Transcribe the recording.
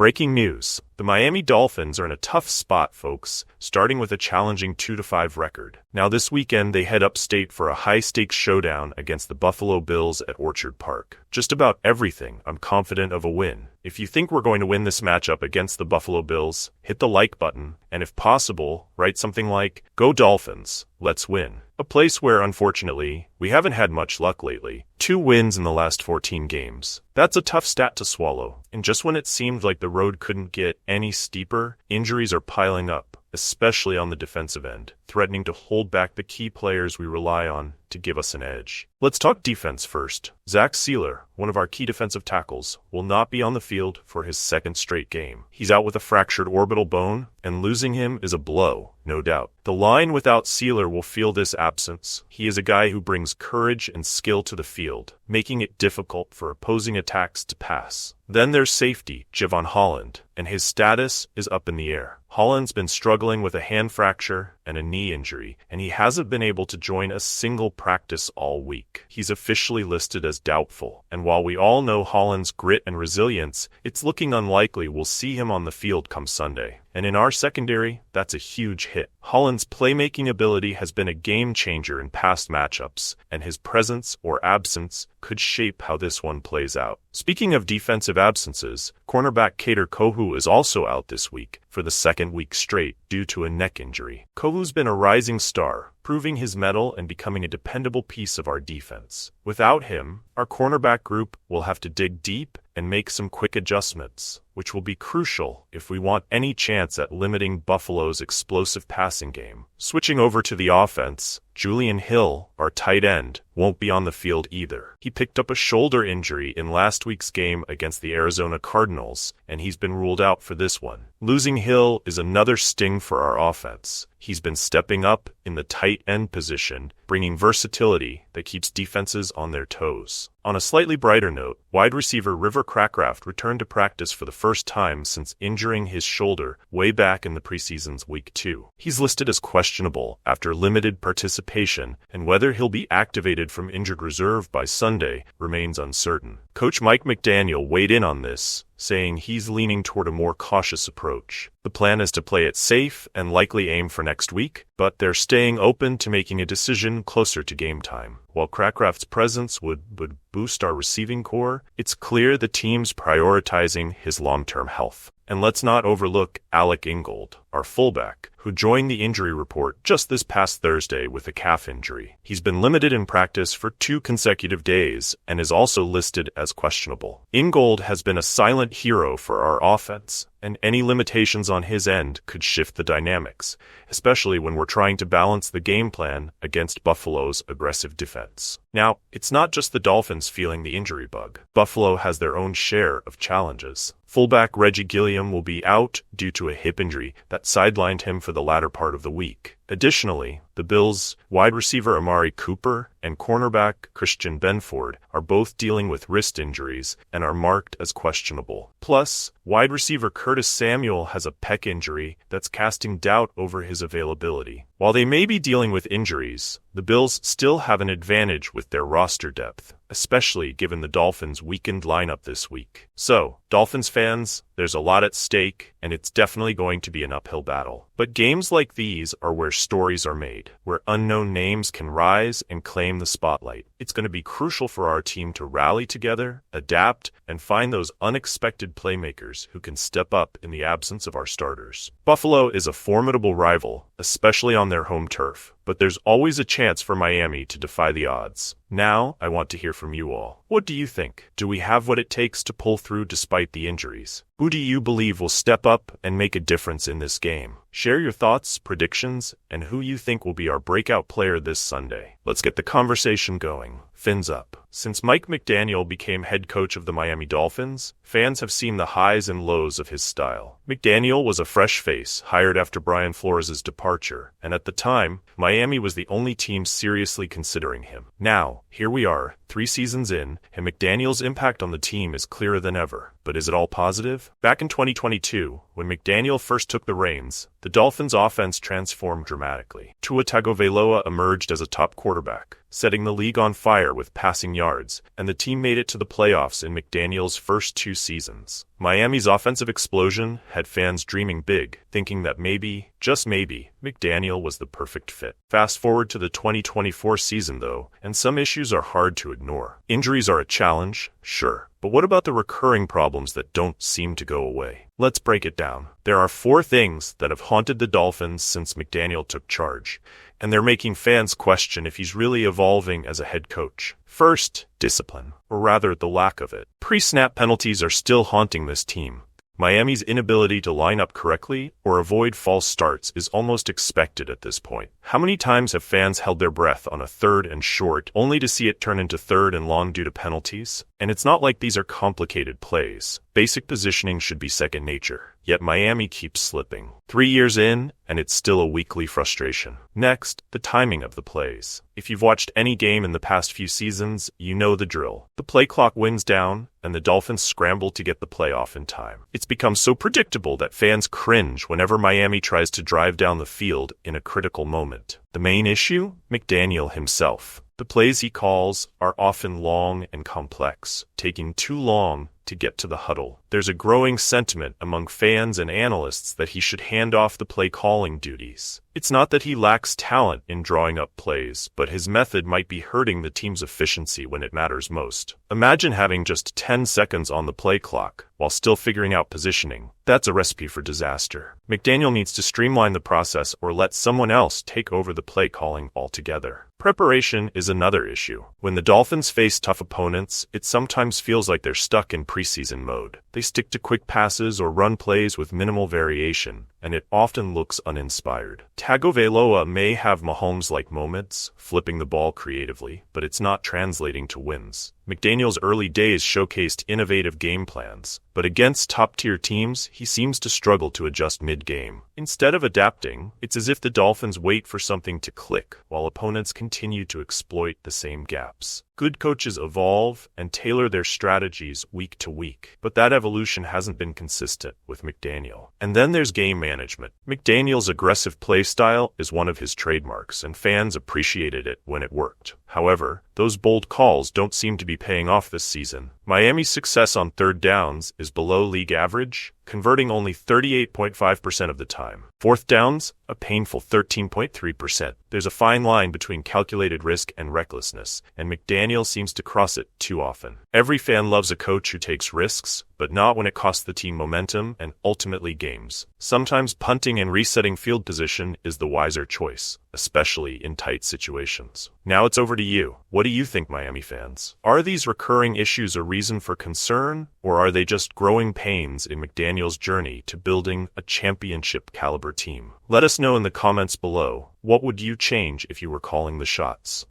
Breaking news. The Miami Dolphins are in a tough spot, folks, starting with a challenging 2-5 record. Now this weekend they head upstate for a high-stakes showdown against the Buffalo Bills at Orchard Park. Just about everything, I'm confident of a win. If you think we're going to win this matchup against the Buffalo Bills, hit the like button, and if possible, write something like, "Go Dolphins, let's win." A place where, unfortunately, we haven't had much luck lately. 2 wins in the last 14 games. That's a tough stat to swallow, and just when it seemed like the road couldn't get any steeper, injuries are piling up, especially on the defensive end, threatening to hold back the key players we rely on to give us an edge. Let's talk defense first. Zach Sealer, one of our key defensive tackles, will not be on the field for his second straight game. He's out with a fractured orbital bone, and losing him is a blow, no doubt. The line without Sealer will feel this absence. He is a guy who brings courage and skill to the field, making it difficult for opposing attacks to pass. Then there's safety, Javon Holland, and his status is up in the air. Holland's been struggling with a hand fracture and a knee injury, and he hasn't been able to join a single practice all week. He's officially listed as doubtful, and while we all know Holland's grit and resilience, it's looking unlikely we'll see him on the field come Sunday. And in our secondary, that's a huge hit. Holland's playmaking ability has been a game changer in past matchups, and his presence or absence could shape how this one plays out. Speaking of defensive absences, cornerback Kader Kohou is also out this week for the second week straight due to a neck injury. Kohou's been a rising star, proving his mettle and becoming a dependable piece of our defense. Without him, our cornerback group will have to dig deep and make some quick adjustments, which will be crucial if we want any chance at limiting Buffalo's explosive passing game. Switching over to the offense, Julian Hill, our tight end, won't be on the field either. He picked up a shoulder injury in last week's game against the Arizona Cardinals, and he's been ruled out for this one. Losing Hill is another sting for our offense. He's been stepping up in the tight end position, bringing versatility that keeps defenses on their toes. On a slightly brighter note, wide receiver River Crackraft returned to practice for the first time since injuring his shoulder way back in the preseason's Week 2. He's listed as questionable after limited participation, and whether he'll be activated from injured reserve by Sunday remains uncertain. Coach Mike McDaniel weighed in on this, saying he's leaning toward a more cautious approach. The plan is to play it safe and likely aim for next week, but they're staying open to making a decision closer to game time. While Crackraft's presence would boost our receiving core, it's clear the team's prioritizing his long-term health. And let's not overlook Alec Ingold, our fullback, who joined the injury report just this past Thursday with a calf injury. He's been limited in practice for 2 consecutive days and is also listed as questionable. Ingold has been a silent hero for our offense, and any limitations on his end could shift the dynamics, especially when we're trying to balance the game plan against Buffalo's aggressive defense. Now, it's not just the Dolphins feeling the injury bug. Buffalo has their own share of challenges. Fullback Reggie Gilliam will be out due to a hip injury that sidelined him for the latter part of the week. Additionally, the Bills' wide receiver Amari Cooper and cornerback Christian Benford are both dealing with wrist injuries and are marked as questionable. Plus, wide receiver Curtis Samuel has a pec injury that's casting doubt over his availability. While they may be dealing with injuries, the Bills still have an advantage with their roster depth, especially given the Dolphins' weakened lineup this week. So, Dolphins fans, there's a lot at stake, and it's definitely going to be an uphill battle. But games like these are where stories are made, where unknown names can rise and claim the spotlight. It's going to be crucial for our team to rally together, adapt, and find those unexpected playmakers who can step up in the absence of our starters. Buffalo is a formidable rival, especially on their home turf, but there's always a chance for Miami to defy the odds. Now, I want to hear from you all. What do you think? Do we have what it takes to pull through despite the injuries? Who do you believe will step up and make a difference in this game? Share your thoughts, predictions, and who you think will be our breakout player this Sunday. Let's get the conversation going. Fins up. Since Mike McDaniel became head coach of the Miami Dolphins, fans have seen the highs and lows of his style. McDaniel was a fresh face, hired after Brian Flores' departure, and at the time, Miami was the only team seriously considering him. Now, here we are, 3 seasons in, and McDaniel's impact on the team is clearer than ever. But is it all positive? Back in 2022, when McDaniel first took the reins, the Dolphins' offense transformed dramatically. TUA TAGOVAILOA emerged as a top quarterback. setting the league on fire with passing yards, and the team made it to the playoffs in McDaniel's first 2 seasons. Miami's offensive explosion had fans dreaming big, thinking that maybe, just maybe, McDaniel was the perfect fit. Fast forward to the 2024 season, though, and some issues are hard to ignore. Injuries are a challenge, sure. But what about the recurring problems that don't seem to go away? Let's break it down. There are 4 things that have haunted the Dolphins since McDaniel took charge, and they're making fans question if he's really evolving as a head coach. First, discipline, or rather the lack of it. Pre-snap penalties are still haunting this team. Miami's inability to line up correctly or avoid false starts is almost expected at this point. How many times have fans held their breath on a 3rd and short only to see it turn into 3rd and long due to penalties? And it's not like these are complicated plays. Basic positioning should be second nature. Yet Miami keeps slipping. 3 years in, and it's still a weekly frustration. Next, the timing of the plays. If you've watched any game in the past few seasons, you know the drill. The play clock winds down, and the Dolphins scramble to get the play off in time. It's become so predictable that fans cringe whenever Miami tries to drive down the field in a critical moment. The main issue? McDaniel himself. The plays he calls are often long and complex, taking too long to get to the huddle. There's a growing sentiment among fans and analysts that he should hand off the play-calling duties. It's not that he lacks talent in drawing up plays, but his method might be hurting the team's efficiency when it matters most. Imagine having just 10 seconds on the play clock while still figuring out positioning. That's a recipe for disaster. McDaniel needs to streamline the process or let someone else take over the play calling altogether. Preparation is another issue. When the Dolphins face tough opponents, it sometimes feels like they're stuck in preseason mode. They stick to quick passes or run plays with minimal variation, and it often looks uninspired. Tagovailoa may have Mahomes-like moments, flipping the ball creatively, but it's not translating to wins. McDaniel's early days showcased innovative game plans, but against top-tier teams, he seems to struggle to adjust mid-game. Instead of adapting, it's as if the Dolphins wait for something to click, while opponents continue to exploit the same gaps. Good coaches evolve and tailor their strategies week to week, but that evolution hasn't been consistent with McDaniel. And then there's game management. McDaniel's aggressive play style is one of his trademarks, and fans appreciated it when it worked. However, those bold calls don't seem to be paying off this season. Miami's success on 3rd downs is below league average, converting only 38.5% of the time. 4th downs, a painful 13.3%. There's a fine line between calculated risk and recklessness, and McDaniel seems to cross it too often. Every fan loves a coach who takes risks, but not when it costs the team momentum and ultimately games. Sometimes punting and resetting field position is the wiser choice, especially in tight situations. Now it's over to you. What do you think, Miami fans? Are these recurring issues a reason for concern, or are they just growing pains in McDaniel's journey to building a championship-caliber team? Let us know in the comments below. What would you change if you were calling the shots?